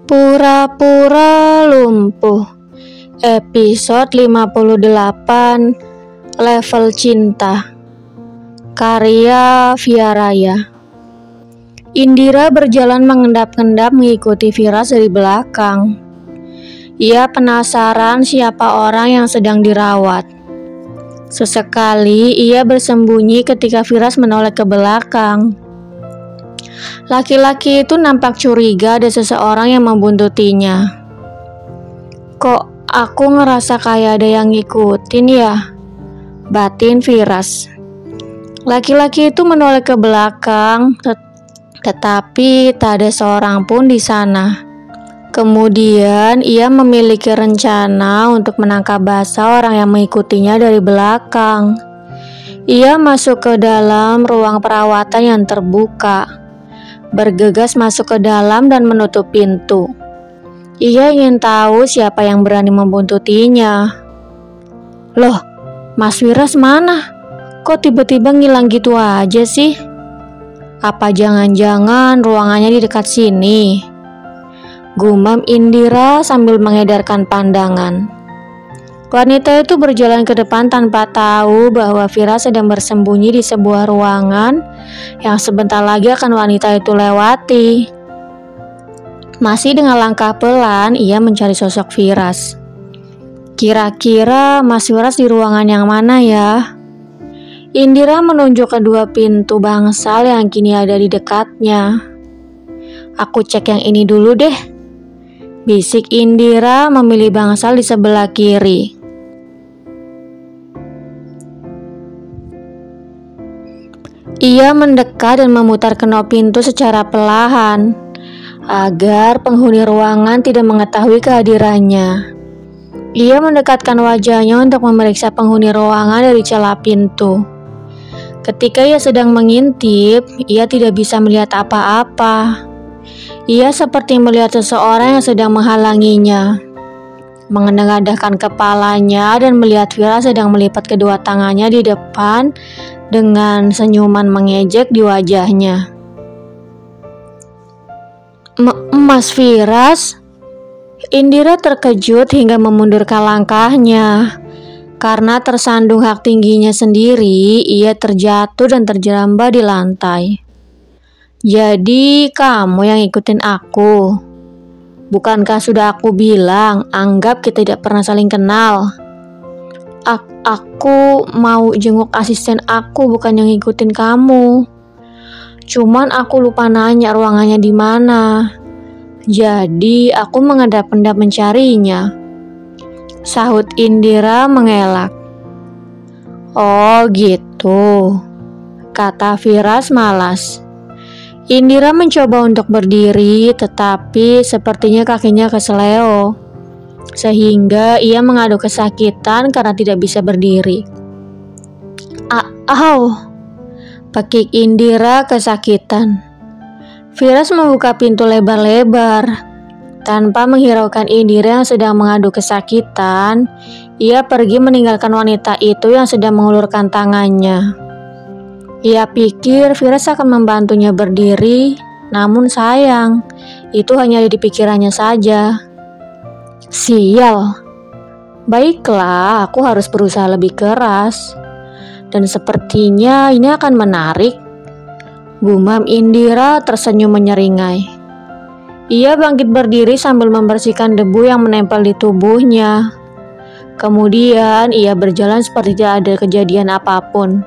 Pura-pura lumpuh. Episode 58. Level cinta. Karya Via Raya. Indira berjalan mengendap-endap mengikuti Firas dari belakang. Ia penasaran siapa orang yang sedang dirawat. Sesekali ia bersembunyi ketika Firas menoleh ke belakang. Laki-laki itu nampak curiga ada seseorang yang membuntutinya. Kok aku ngerasa kayak ada yang ngikutin ya? Batin Firas. Laki-laki itu menoleh ke belakang, tetapi tak ada seorang pun di sana. Kemudian ia memiliki rencana untuk menangkap basah orang yang mengikutinya dari belakang. Ia masuk ke dalam ruang perawatan yang terbuka. Bergegas masuk ke dalam dan menutup pintu. Ia ingin tahu siapa yang berani membuntutinya. Loh, Mas Firas mana? Kok tiba-tiba ngilang gitu aja sih? Apa jangan-jangan ruangannya di dekat sini? Gumam Indira sambil mengedarkan pandangan. Wanita itu berjalan ke depan tanpa tahu bahwa Firas sedang bersembunyi di sebuah ruangan yang sebentar lagi akan wanita itu lewati. Masih dengan langkah pelan, ia mencari sosok Firas. Kira-kira Mas Firas di ruangan yang mana ya? Indira menunjuk kedua pintu bangsal yang kini ada di dekatnya. Aku cek yang ini dulu deh. Bisik Indira memilih bangsal di sebelah kiri. Ia mendekat dan memutar knop pintu secara perlahan agar penghuni ruangan tidak mengetahui kehadirannya. Ia mendekatkan wajahnya untuk memeriksa penghuni ruangan dari celah pintu. Ketika ia sedang mengintip, ia tidak bisa melihat apa-apa. Ia seperti melihat seseorang yang sedang menghalanginya. Menengadahkan kepalanya dan melihat Firas sedang melipat kedua tangannya di depan dengan senyuman mengejek di wajahnya. Mas Firas? Indira terkejut hingga memundurkan langkahnya. Karena tersandung hak tingginya sendiri, ia terjatuh dan terjerambah di lantai. Jadi kamu yang ikutin aku? Bukankah sudah aku bilang, anggap kita tidak pernah saling kenal? Aku mau jenguk asisten aku, bukan yang ngikutin kamu. Cuman aku lupa nanya ruangannya di mana. Jadi aku mengendap-endap mencarinya. Sahut Indira mengelak. Oh gitu, kata Firas malas. Indira mencoba untuk berdiri, tetapi sepertinya kakinya keseleo, sehingga ia mengadu kesakitan karena tidak bisa berdiri. Au! Pekik Indira kesakitan. Firas membuka pintu lebar-lebar. Tanpa menghiraukan Indira yang sedang mengadu kesakitan, ia pergi meninggalkan wanita itu yang sedang mengulurkan tangannya. Ia pikir Firas akan membantunya berdiri, namun sayang, itu hanya di pikirannya saja. Sial. Baiklah, aku harus berusaha lebih keras. Dan sepertinya ini akan menarik. Gumam Indira tersenyum menyeringai. Ia bangkit berdiri sambil membersihkan debu yang menempel di tubuhnya. Kemudian ia berjalan seperti tidak ada kejadian apapun.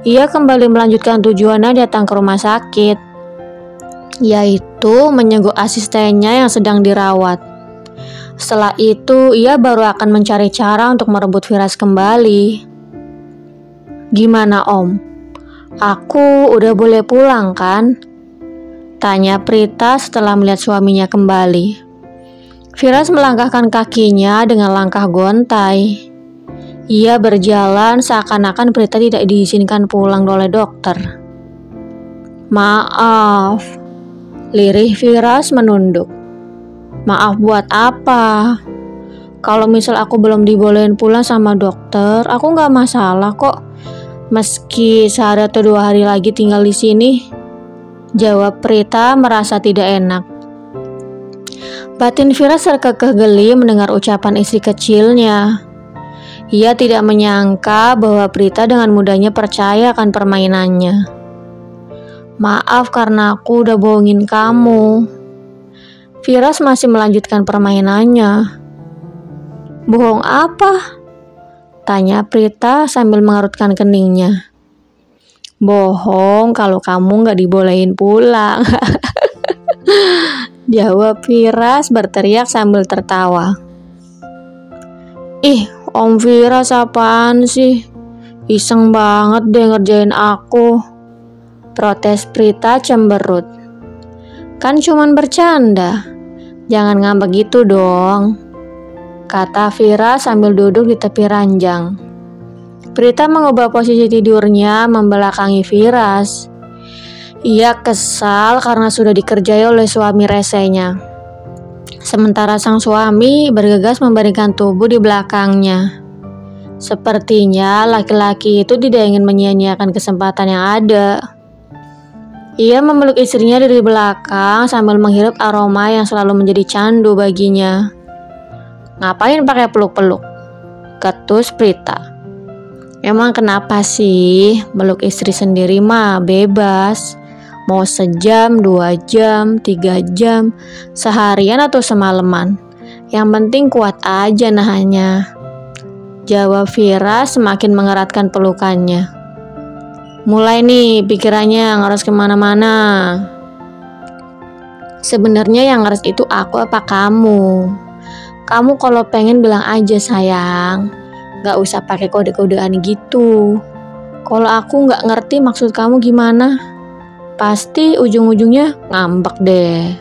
Ia kembali melanjutkan tujuannya datang ke rumah sakit, yaitu menyenguk asistennya yang sedang dirawat. Setelah itu, ia baru akan mencari cara untuk merebut Firas kembali. Gimana Om? Aku udah boleh pulang kan? Tanya Prita setelah melihat suaminya kembali. Firas melangkahkan kakinya dengan langkah gontai. Ia berjalan seakan-akan Prita tidak diizinkan pulang oleh dokter. Maaf, lirih Firas menunduk. Maaf buat apa? Kalau misal aku belum dibolehin pulang sama dokter, aku nggak masalah kok. Meski sehari atau 2 hari lagi tinggal di sini, jawab Prita merasa tidak enak. Batin Firas terkekeh geli mendengar ucapan istri kecilnya. Ia tidak menyangka bahwa Prita dengan mudahnya percaya akan permainannya. Maaf karena aku udah bohongin kamu. Firas masih melanjutkan permainannya. Bohong apa? Tanya Prita sambil mengerutkan keningnya. Bohong kalau kamu gak dibolehin pulang. Jawab Firas berteriak sambil tertawa. Ih, Om Firas apaan sih? Iseng banget deh ngerjain aku. Protes Prita cemberut. Kan cuman bercanda. Jangan ngambek gitu dong. Kata Firas sambil duduk di tepi ranjang. Prita mengubah posisi tidurnya membelakangi Firas. Ia kesal karena sudah dikerjai oleh suami resenya. Sementara sang suami bergegas membaringkan tubuh di belakangnya. Sepertinya laki-laki itu tidak ingin menyia-nyiakan kesempatan yang ada. Ia memeluk istrinya dari belakang sambil menghirup aroma yang selalu menjadi candu baginya. Ngapain pakai peluk-peluk? Ketus Prita. Emang kenapa sih? Meluk istri sendiri mah bebas. Mau sejam, 2 jam, 3 jam, seharian atau semalaman. Yang penting kuat aja nahannya. Jawab Firas semakin mengeratkan pelukannya. Mulai nih pikirannya ngeres kemana-mana. Sebenarnya yang ngeres itu aku apa kamu? Kamu kalau pengen bilang aja sayang. Gak usah pakai kode-kodean gitu. Kalau aku gak ngerti maksud kamu gimana, pasti ujung-ujungnya ngambek deh.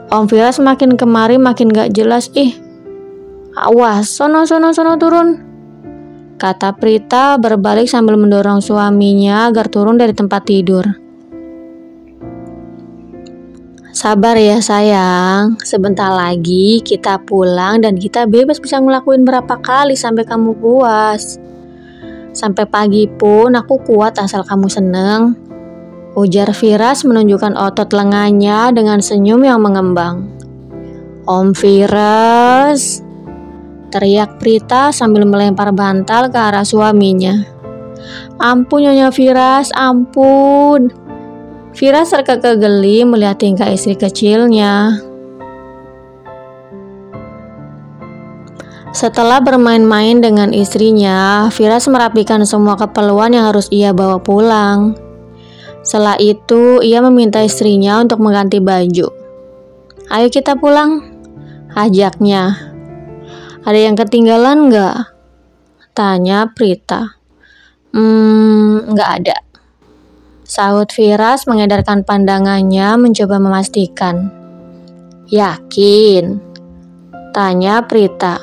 Om Firas makin kemari makin gak jelas. Awas, sono turun. Kata Prita berbalik sambil mendorong suaminya agar turun dari tempat tidur. Sabar ya sayang, sebentar lagi kita pulang dan kita bebas bisa ngelakuin berapa kali sampai kamu puas. Sampai pagi pun aku kuat asal kamu seneng. Ujar Firas menunjukkan otot lengannya dengan senyum yang mengembang. Om Firas, teriak Prita sambil melempar bantal ke arah suaminya. Ampun Nyonya Firas, ampun. Firas terkekeh geli melihat tingkah istri kecilnya. Setelah bermain-main dengan istrinya, Firas merapikan semua keperluan yang harus ia bawa pulang. Setelah itu, ia meminta istrinya untuk mengganti baju. Ayo kita pulang, ajaknya. Ada yang ketinggalan nggak? Tanya Prita. Nggak ada. Sahut Firas mengedarkan pandangannya mencoba memastikan. Yakin? Tanya Prita.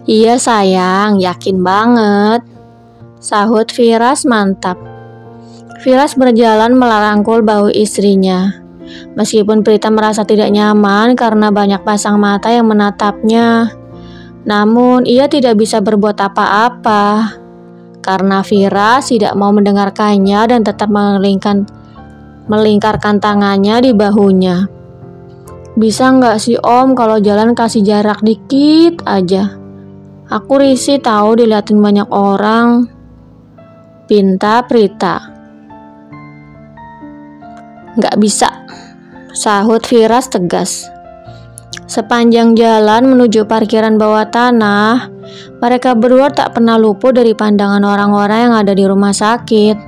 Iya sayang, yakin banget. Sahut Firas mantap. Firas berjalan melarangkul bahu istrinya. Meskipun Prita merasa tidak nyaman karena banyak pasang mata yang menatapnya, namun ia tidak bisa berbuat apa-apa. Karena Firas tidak mau mendengarkannya dan tetap melingkarkan tangannya di bahunya. Bisa nggak sih Om kalau jalan kasih jarak dikit aja? Aku risih tahu diliatin banyak orang. Pinta Prita. Nggak bisa, sahut Firas tegas. Sepanjang jalan menuju parkiran bawah tanah, mereka berdua tak pernah luput dari pandangan orang-orang yang ada di rumah sakit.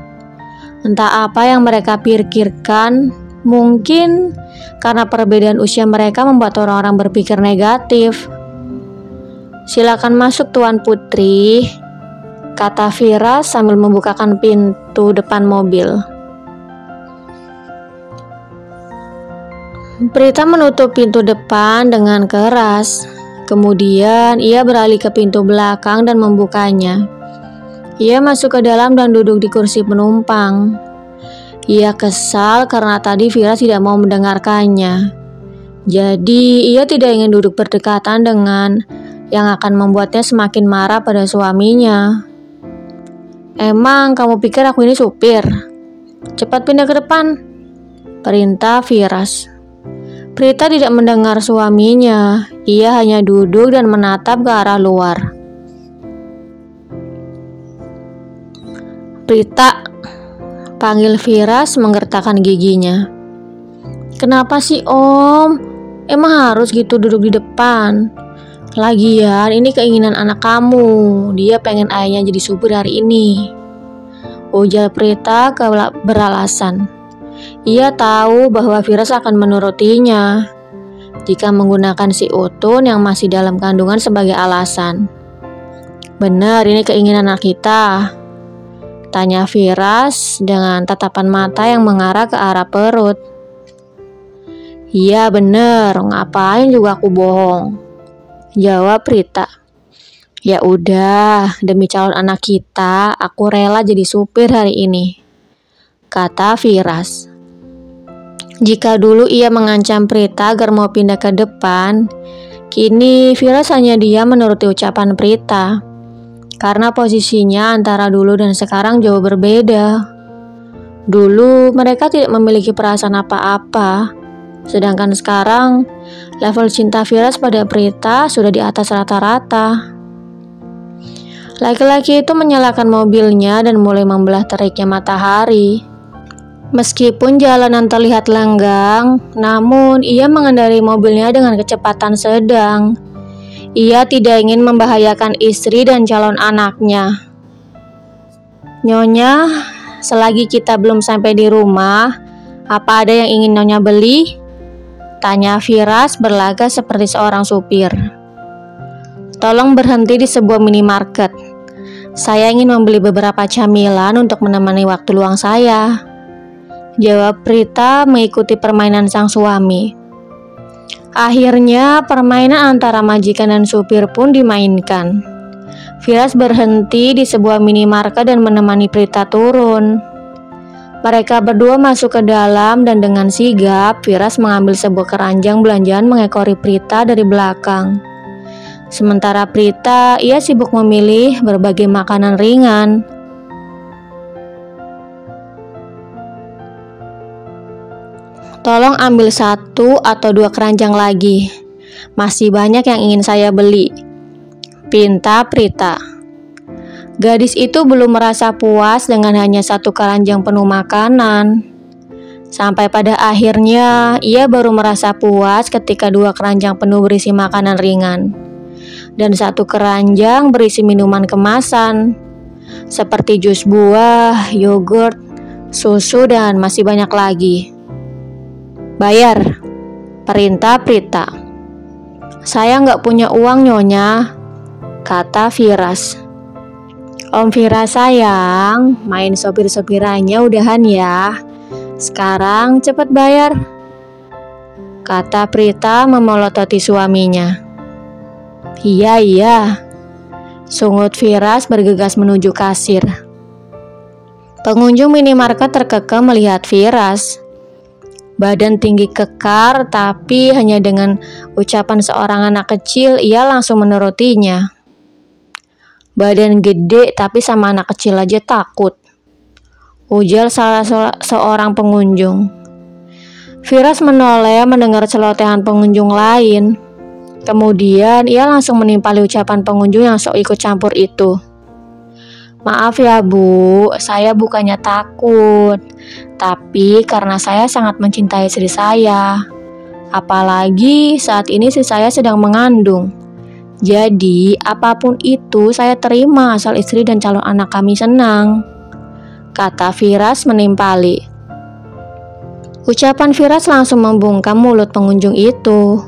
Entah apa yang mereka pikirkan, mungkin karena perbedaan usia mereka membuat orang-orang berpikir negatif. Silakan masuk Tuan Putri, kata Firas sambil membukakan pintu depan mobil. Prita menutup pintu depan dengan keras. Kemudian ia beralih ke pintu belakang dan membukanya. Ia masuk ke dalam dan duduk di kursi penumpang. Ia kesal karena tadi Firas tidak mau mendengarkannya. Jadi ia tidak ingin duduk berdekatan dengan yang akan membuatnya semakin marah pada suaminya. Emang kamu pikir aku ini supir? Cepat pindah ke depan, perintah Firas. Prita tidak mendengar suaminya. Ia hanya duduk dan menatap ke arah luar. "Prita," panggil Firas menggertakkan giginya. "Kenapa sih Om? Emang harus gitu duduk di depan? Lagian ini keinginan anak kamu. Dia pengen ayahnya jadi supir hari ini," ujar Prita beralasan. Ia tahu bahwa Firas akan menurutinya jika menggunakan si Utun yang masih dalam kandungan sebagai alasan. "Benar, ini keinginan anak kita?" tanya Firas dengan tatapan mata yang mengarah ke arah perut. "Iya bener, ngapain juga aku bohong," jawab Prita. "Ya udah, demi calon anak kita, aku rela jadi supir hari ini," kata Firas. Jika dulu ia mengancam Prita agar mau pindah ke depan, kini Firas hanya diam menuruti ucapan Prita. Karena posisinya antara dulu dan sekarang jauh berbeda. Dulu mereka tidak memiliki perasaan apa-apa, sedangkan sekarang level cinta Firas pada Prita sudah di atas rata-rata. Laki-laki itu menyalakan mobilnya dan mulai membelah teriknya matahari. Meskipun jalanan terlihat lenggang, namun ia mengendarai mobilnya dengan kecepatan sedang. Ia tidak ingin membahayakan istri dan calon anaknya. "Nyonya, selagi kita belum sampai di rumah, apa ada yang ingin Nyonya beli?" tanya Firas berlagak seperti seorang supir. "Tolong berhenti di sebuah minimarket. Saya ingin membeli beberapa camilan untuk menemani waktu luang saya," jawab Prita mengikuti permainan sang suami. Akhirnya permainan antara majikan dan supir pun dimainkan. Firas berhenti di sebuah minimarket dan menemani Prita turun. Mereka berdua masuk ke dalam dan dengan sigap Firas mengambil sebuah keranjang belanjaan mengekori Prita dari belakang. Sementara Prita, ia sibuk memilih berbagai makanan ringan. "Tolong ambil 1 atau 2 keranjang lagi. Masih banyak yang ingin saya beli," pinta Prita. Gadis itu belum merasa puas dengan hanya 1 keranjang penuh makanan. Sampai pada akhirnya ia baru merasa puas ketika 2 keranjang penuh berisi makanan ringan dan 1 keranjang berisi minuman kemasan seperti jus buah, yogurt, susu, dan masih banyak lagi. "Bayar," perintah Prita. "Saya nggak punya uang Nyonya," kata Firas. "Om Firas sayang, main sopir-sopirannya udahan ya. Sekarang cepet bayar," kata Prita memelototi suaminya. Iya, sungut Firas bergegas menuju kasir. Pengunjung minimarket terkekeh melihat Firas. Badan tinggi kekar, tapi hanya dengan ucapan seorang anak kecil ia langsung menurutinya. "Badan gede tapi sama anak kecil aja takut," ujar salah seorang pengunjung. Firas menoleh mendengar celotehan pengunjung lain. Kemudian ia langsung menimpali ucapan pengunjung yang sok ikut campur itu. "Maaf ya Bu, saya bukannya takut, tapi karena saya sangat mencintai istri saya. Apalagi saat ini istri saya sedang mengandung. Jadi apapun itu saya terima asal istri dan calon anak kami senang," kata Firas menimpali. Ucapan Firas langsung membungkam mulut pengunjung itu.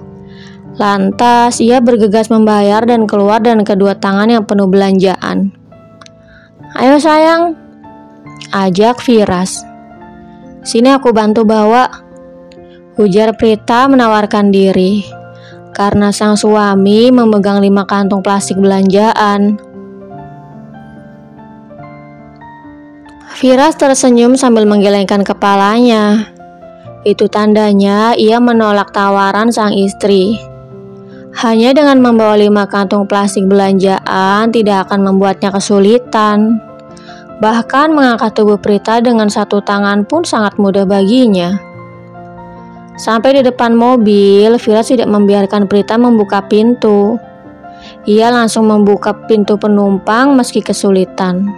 Lantas ia bergegas membayar dan keluar dengan kedua tangan yang penuh belanjaan. "Ayo sayang," ajak Firas. "Sini aku bantu bawa," ujar Prita menawarkan diri. Karena sang suami memegang 5 kantung plastik belanjaan. Firas tersenyum sambil menggelengkan kepalanya. Itu tandanya ia menolak tawaran sang istri. Hanya dengan membawa 5 kantung plastik belanjaan tidak akan membuatnya kesulitan. Bahkan mengangkat tubuh Prita dengan 1 tangan pun sangat mudah baginya. Sampai di depan mobil, Firas tidak membiarkan Prita membuka pintu. Ia langsung membuka pintu penumpang meski kesulitan.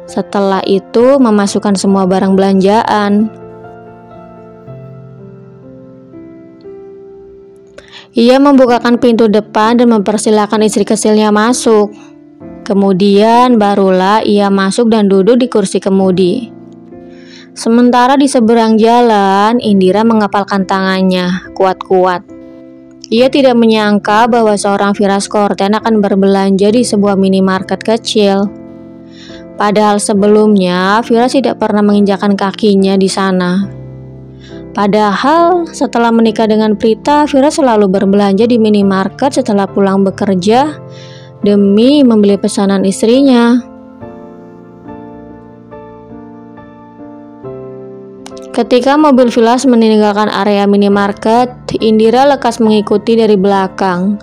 Setelah itu memasukkan semua barang belanjaan. Ia membukakan pintu depan dan mempersilahkan istri kecilnya masuk. Kemudian barulah ia masuk dan duduk di kursi kemudi. Sementara di seberang jalan, Indira mengepalkan tangannya kuat-kuat. Ia tidak menyangka bahwa seorang Firas Korten akan berbelanja di sebuah minimarket kecil. Padahal sebelumnya Firas tidak pernah menginjakkan kakinya di sana. Padahal setelah menikah dengan Prita, Firas selalu berbelanja di minimarket setelah pulang bekerja demi membeli pesanan istrinya. Ketika mobil Firas meninggalkan area minimarket, Indira lekas mengikuti dari belakang.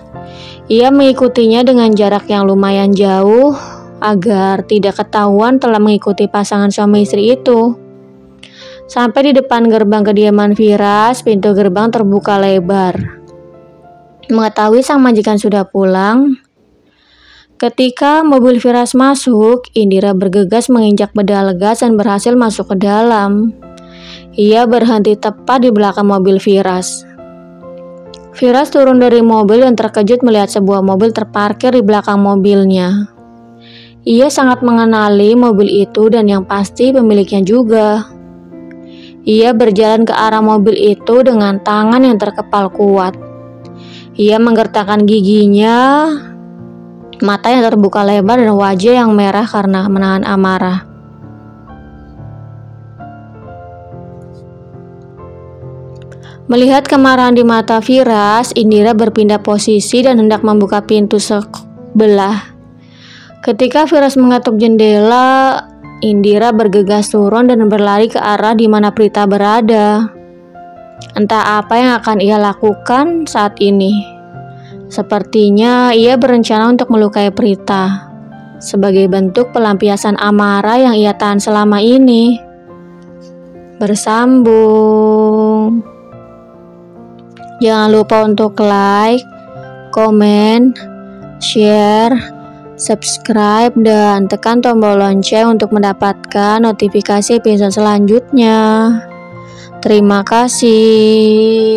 Ia mengikutinya dengan jarak yang lumayan jauh agar tidak ketahuan telah mengikuti pasangan suami istri itu. Sampai di depan gerbang kediaman Firas, pintu gerbang terbuka lebar. Mengetahui sang majikan sudah pulang, ketika mobil Firas masuk, Indira bergegas menginjak pedal gas dan berhasil masuk ke dalam. Ia berhenti tepat di belakang mobil Firas. Firas turun dari mobil dan terkejut melihat sebuah mobil terparkir di belakang mobilnya. Ia sangat mengenali mobil itu dan yang pasti pemiliknya juga. Ia berjalan ke arah mobil itu dengan tangan yang terkepal kuat. Ia menggertakkan giginya, mata yang terbuka lebar dan wajah yang merah karena menahan amarah. Melihat kemarahan di mata Firas, Indira berpindah posisi dan hendak membuka pintu sebelah. Ketika Firas mengetuk jendela, Indira bergegas turun dan berlari ke arah di mana Prita berada. Entah apa yang akan ia lakukan saat ini. Sepertinya ia berencana untuk melukai Prita sebagai bentuk pelampiasan amarah yang ia tahan selama ini. Bersambung. Jangan lupa untuk like, komen, share, subscribe, dan tekan tombol lonceng untuk mendapatkan notifikasi episode selanjutnya. Terima kasih.